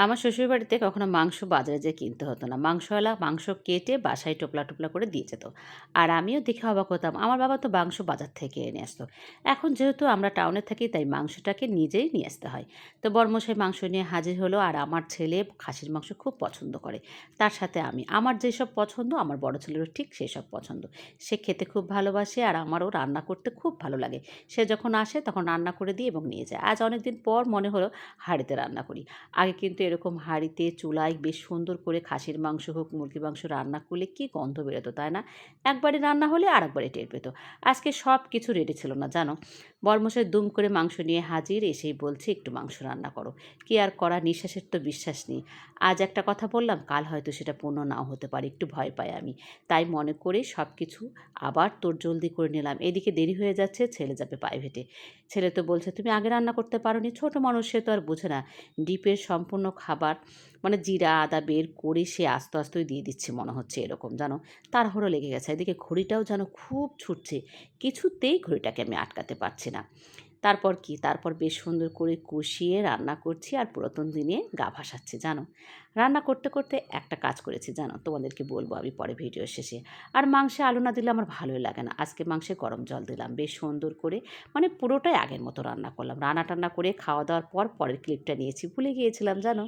আমার শ্বশুরবাড়িতে কখনো মাংস বাজারে যেয়ে কিনতে হতো না। মাংসওয়ালা মাংস কেটে বাসায় টোপলা, টোপলা করে দিয়ে যেত। আর আমিও দেখে অবাক হতাম। আমার বাবা তো মাংস বাজার থেকে এনে আসতো। এখন যেহেতু আমরা টাউনে থাকি তাই মাংসটাকে নিজেই নিয়ে আসতে হয়। তো বড়মশাই মাংস নিয়ে হাজির হলো আর আমার ছেলে খাসির মাংস খুব পছন্দ করে। তার সাথে আমি। আমার যেসব পছন্দ আমার বড় ছেলেরও ঠিক সেসব পছন্দ। সে খেতে খুব ভালোবাসে আর আমারও রান্না করতে খুব ভালো লাগে। সে যখন আসে তখন রান্না করে দিই এবং নিয়ে যায়। আজ অনেকদিন পর মনে হলো হাঁড়িতে রান্না করি। আগে কিন্তু এরকম হাঁড়িতে চুলায় বেশ সুন্দর করে খাসির মাংস হোক মুরগির মাংস রান্না করলে কি গন্ধ বেরোতো তাই না? একবারে রান্না হলে আরেকবারে টের পেত। আজকে সব কিছু রেডি ছিল না জানো। বরমশাই দুম করে মাংস নিয়ে হাজির, এসেই বলছে একটু মাংস রান্না করো। কি আর করা, নিঃশ্বাসের তো বিশ্বাস নেই। আজ একটা কথা বললাম কাল হয়তো সেটা পূর্ণ নাও হতে পারে, একটু ভয় পাই আমি। তাই মনে করে সব কিছু আবার তোড়জলদি করে নিলাম। এদিকে দেরি হয়ে যাচ্ছে, ছেলে যাবে প্রাইভেটে। ছেলে তো বলছে তুমি আগে রান্না করতে পারোনি, ছোট মানুষ সে তো আর বোঝে না। ডিপের সম্পূর্ণ খাবার মানে জিরা আদা বের করে সে আস্তে আস্তেই দিয়ে দিচ্ছে মনে হচ্ছে এরকম জানো। তাড়াহুড়ো লেগে গেছে, এদিকে ঘড়িটাও যেন খুব ছুটছে। কিছুতেই ঘড়িটাকে আমি আটকাতে পারছি না। তারপর কি, তারপর বেশ সুন্দর করে কষিয়ে রান্না করছি আর পুরাতন দিনে গা ভাসাচ্ছি জানো। রান্না করতে করতে একটা কাজ করেছি জানো, তোমাদেরকে বলবো আমি পরে ভিডিও শেষে। আর মাংসে আলু না দিলে আমার ভালোই লাগে না। আজকে মাংসে গরম জল দিলাম বেশ সুন্দর করে, মানে পুরোটাই আগের মতো রান্না করলাম। রান্না টান্না করে খাওয়া দাওয়ার পর পরের ক্লিপটা নিয়েছি, ভুলে গিয়েছিলাম জানো।